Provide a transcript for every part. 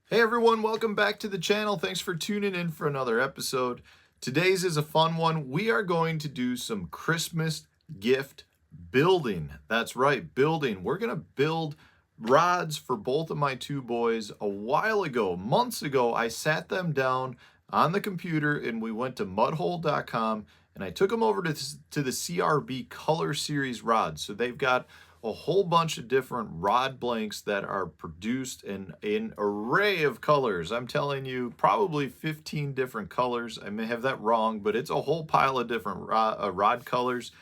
Hey everyone, welcome back to the channel. Thanks for tuning in for another episode. Today's is a fun one. We are going to do some Christmas gift building. That's right, building. We're going to build rods for both of my two boys. A while ago, months ago, I sat them down on the computer and we went to mudhole.com and I took them over to the CRB Color Series rods. So they've got a whole bunch of different rod blanks that are produced in an array of colors. I'm telling you, probably 15 different colors. I may have that wrong, but it's a whole pile of different rod colors.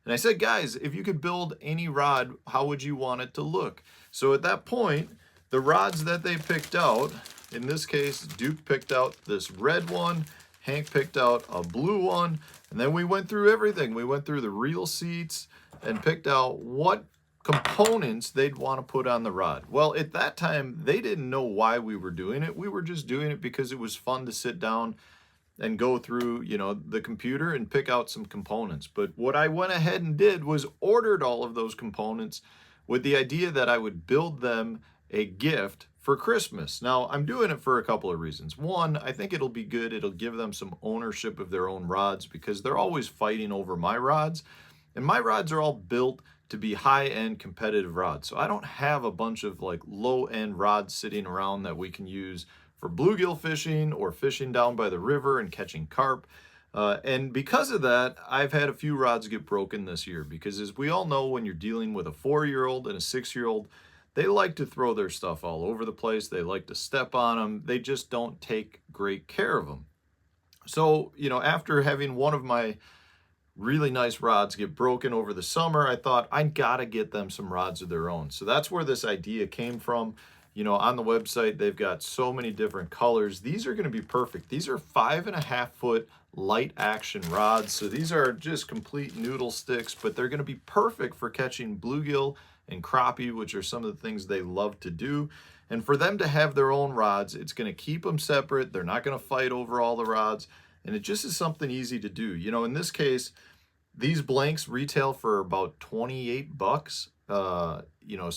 And I said, guys, if you could build any rod, how would you want it to look? So at that point, the rods that they picked out, in this case, Duke picked out this red one, Hank picked out a blue one, and then we went through everything. We went through the reel seats and picked out what components they'd want to put on the rod. Well, at that time, they didn't know why we were doing it. We were just doing it because it was fun to sit down and go through, the computer and pick out some components. But what I went ahead and did was ordered all of those components with the idea that I would build them a gift for Christmas. Now, I'm doing it for a couple of reasons. One, I think it'll be good. It'll give them some ownership of their own rods because they're always fighting over my rods. And my rods are all built to be high-end competitive rods. So I don't have a bunch of like low-end rods sitting around that we can use for bluegill fishing or fishing down by the river and catching carp. And because of that, I've had a few rods get broken this year because as we all know, when you're dealing with a 4-year-old and a 6-year-old, they like to throw their stuff all over the place. They like to step on them. They just don't take great care of them. So, after having one of my really nice rods get broken over the summer, I thought I gotta get them some rods of their own. So that's where this idea came from. On the website, they've got so many different colors. These are gonna be perfect. These are 5.5 foot light action rods. So these are just complete noodle sticks, but they're gonna be perfect for catching bluegill and crappie, which are some of the things they love to do. And for them to have their own rods, it's gonna keep them separate. They're not gonna fight over all the rods. And it just is something easy to do. In this case, these blanks retail for about 28 bucks. So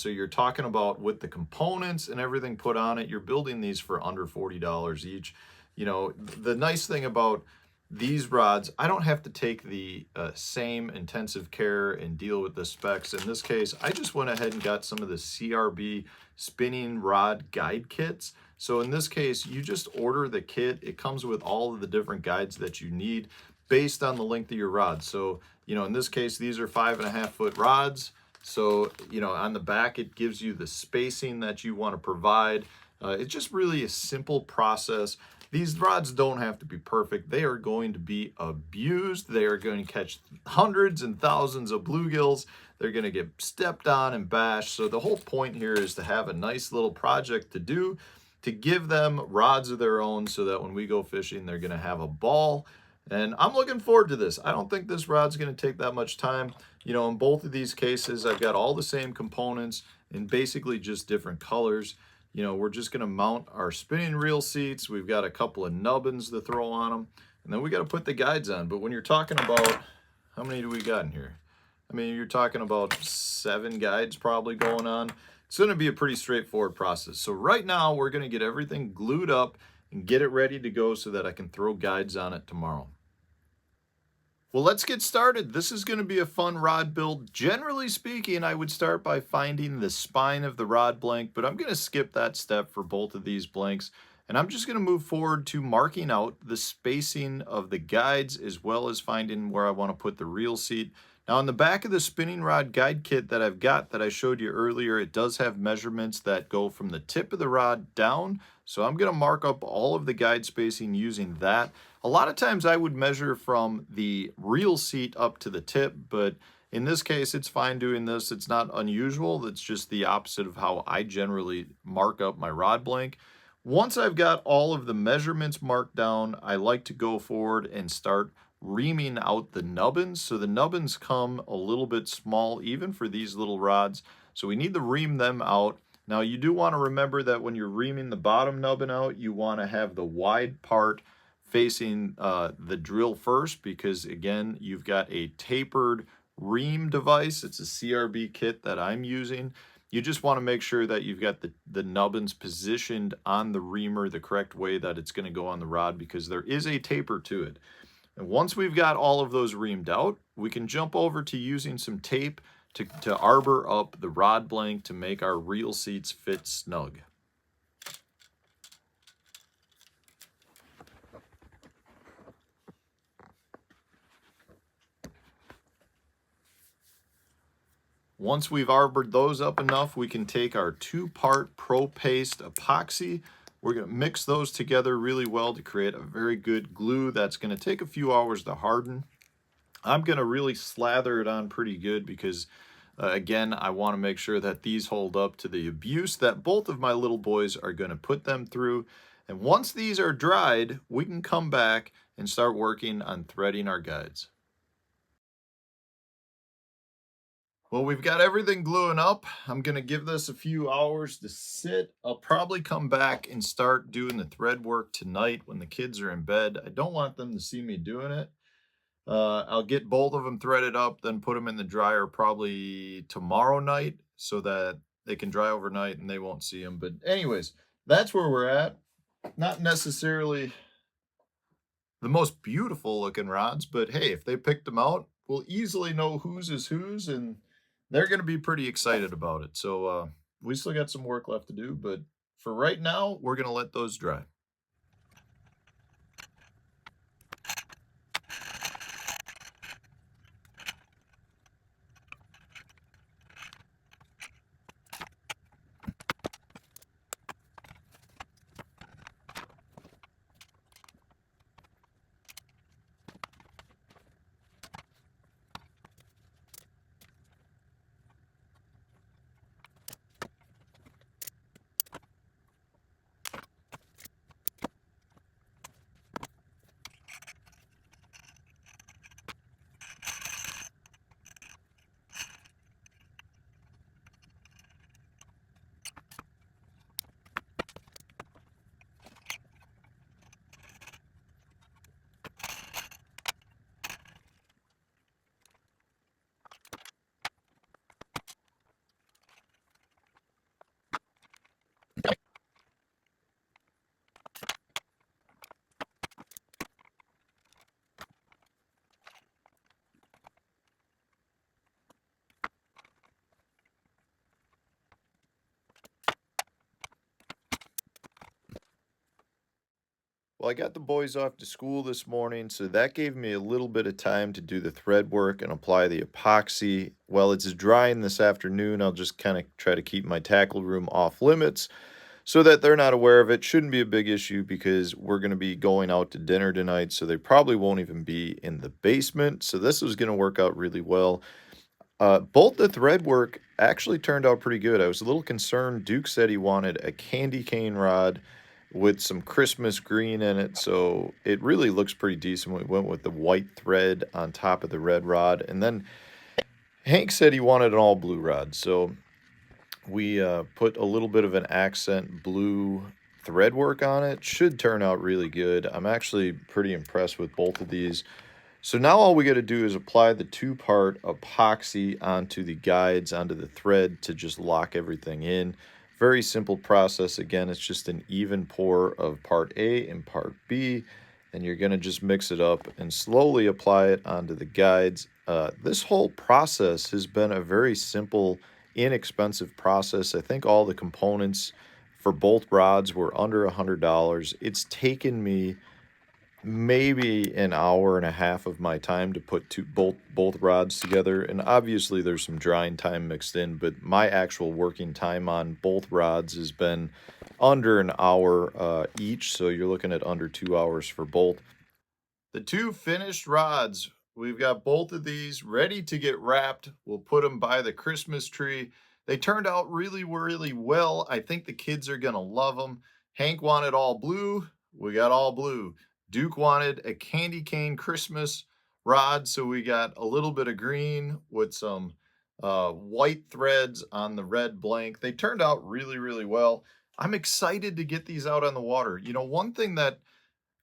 you're talking about with the components and everything put on it, you're building these for under $40 each. The nice thing about these rods, I don't have to take the same intensive care and deal with the specs. In this case, I just went ahead and got some of the CRB spinning rod guide kits. So in this case, you just order the kit. It comes with all of the different guides that you need based on the length of your rod. So, in this case, these are 5.5 foot rods. So, on the back, it gives you the spacing that you want to provide. It's just really a simple process. These rods don't have to be perfect. They are going to be abused. They are going to catch hundreds and thousands of bluegills. They're going to get stepped on and bashed. So the whole point here is to have a nice little project to do, to give them rods of their own so that when we go fishing, they're going to have a ball. And I'm looking forward to this. I don't think this rod's going to take that much time. In both of these cases, I've got all the same components in basically just different colors. We're just going to mount our spinning reel seats. We've got a couple of nubbins to throw on them. And then we got to put the guides on. But when you're talking about, how many do we got in here? You're talking about 7 guides probably going on. It's going to be a pretty straightforward process. So right now, we're going to get everything glued up and get it ready to go so that I can throw guides on it tomorrow. Well, let's get started. This is going to be a fun rod build. Generally speaking, I would start by finding the spine of the rod blank, but I'm going to skip that step for both of these blanks. And I'm just going to move forward to marking out the spacing of the guides as well as finding where I want to put the reel seat. Now on the back of the spinning rod guide kit that I've got that I showed you earlier, it does have measurements that go from the tip of the rod down. So I'm going to mark up all of the guide spacing using that. A lot of times I would measure from the reel seat up to the tip, but in this case, it's fine doing this. It's not unusual. It's just the opposite of how I generally mark up my rod blank. Once I've got all of the measurements marked down, I like to go forward and start reaming out the nubbins. So the nubbins come a little bit small, even for these little rods. So we need to ream them out. Now you do want to remember that when you're reaming the bottom nubbin out, you want to have the wide part facing the drill first, because again, you've got a tapered ream device. It's a CRB kit that I'm using. You just want to make sure that you've got the nubbins positioned on the reamer the correct way that it's going to go on the rod, because there is a taper to it. And once we've got all of those reamed out, we can jump over to using some tape to arbor up the rod blank to make our reel seats fit snug. Once we've arbored those up enough, we can take our 2-part Pro Paste epoxy. We're going to mix those together really well to create a very good glue that's going to take a few hours to harden. I'm going to really slather it on pretty good because, again, I want to make sure that these hold up to the abuse that both of my little boys are going to put them through. And once these are dried, we can come back and start working on threading our guides. Well, we've got everything gluing up. I'm going to give this a few hours to sit. I'll probably come back and start doing the thread work tonight when the kids are in bed. I don't want them to see me doing it. I'll get both of them threaded up, then put them in the dryer probably tomorrow night so that they can dry overnight and they won't see them. But anyways, that's where we're at. Not necessarily the most beautiful looking rods, but hey, if they picked them out, we'll easily know whose is whose, and they're going to be pretty excited about it. So we still got some work left to do, but for right now, we're going to let those dry. Well, I got the boys off to school this morning, so that gave me a little bit of time to do the thread work and apply the epoxy. While it's drying this afternoon, I'll just kind of try to keep my tackle room off limits so that they're not aware of it. Shouldn't be a big issue because we're going to be going out to dinner tonight, so they probably won't even be in the basement. So this is going to work out really well. Both the thread work actually turned out pretty good. I was a little concerned. Duke said he wanted a candy cane rod with some Christmas green in it, so it really looks pretty decent. We went with the white thread on top of the red rod, and then Hank said he wanted an all blue rod, so we put a little bit of an accent blue thread work on it. Should turn out really good. I'm actually pretty impressed with both of these. So now all we got to do is apply the 2-part epoxy onto the guides, onto the thread to just lock everything in. Very simple process. Again, it's just an even pour of part A and part B, and you're going to just mix it up and slowly apply it onto the guides. This whole process has been a very simple, inexpensive process. I think all the components for both rods were under $100. It's taken me maybe an hour and a half of my time to put both rods together, and obviously there's some drying time mixed in, but my actual working time on both rods has been under an hour each, so you're looking at under 2 hours for both. The 2 finished rods, we've got both of these ready to get wrapped. We'll put them by the Christmas tree. They turned out really, really well. I think the kids are gonna love them. Hank wanted all blue. We got all blue. Duke wanted a candy cane Christmas rod, so we got a little bit of green with some white threads on the red blank. They turned out really, really well. I'm excited to get these out on the water. You know, one thing that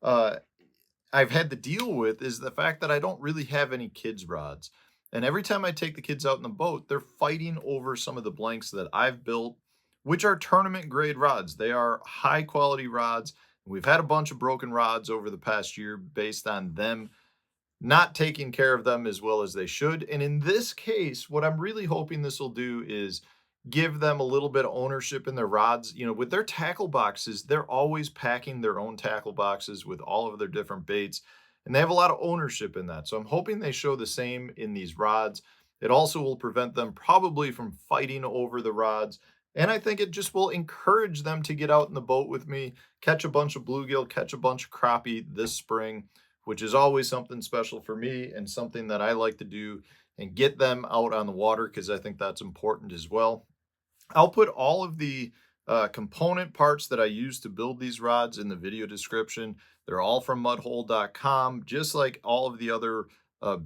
I've had to deal with is the fact that I don't really have any kids rods. And every time I take the kids out in the boat, they're fighting over some of the blanks that I've built, which are tournament grade rods. They are high quality rods. We've had a bunch of broken rods over the past year based on them not taking care of them as well as they should. And in this case, what I'm really hoping this will do is give them a little bit of ownership in their rods. You know, with their tackle boxes, they're always packing their own tackle boxes with all of their different baits, and they have a lot of ownership in that. So I'm hoping they show the same in these rods. It also will prevent them probably from fighting over the rods. And I think it just will encourage them to get out in the boat with me, catch a bunch of bluegill, catch a bunch of crappie this spring, which is always something special for me and something that I like to do, and get them out on the water because I think that's important as well. I'll put all of the component parts that I use to build these rods in the video description. They're all from mudhole.com, just like all of the other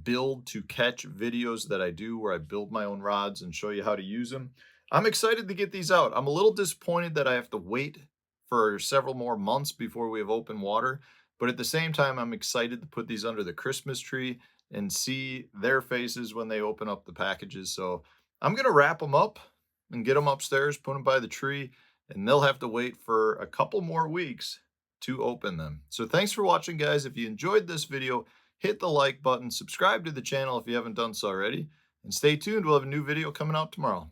build to catch videos that I do where I build my own rods and show you how to use them. I'm excited to get these out. I'm a little disappointed that I have to wait for several more months before we have open water, but at the same time, I'm excited to put these under the Christmas tree and see their faces when they open up the packages. So I'm going to wrap them up and get them upstairs, put them by the tree, and they'll have to wait for a couple more weeks to open them. So thanks for watching, guys. If you enjoyed this video, hit the like button, subscribe to the channel if you haven't done so already, and stay tuned. We'll have a new video coming out tomorrow.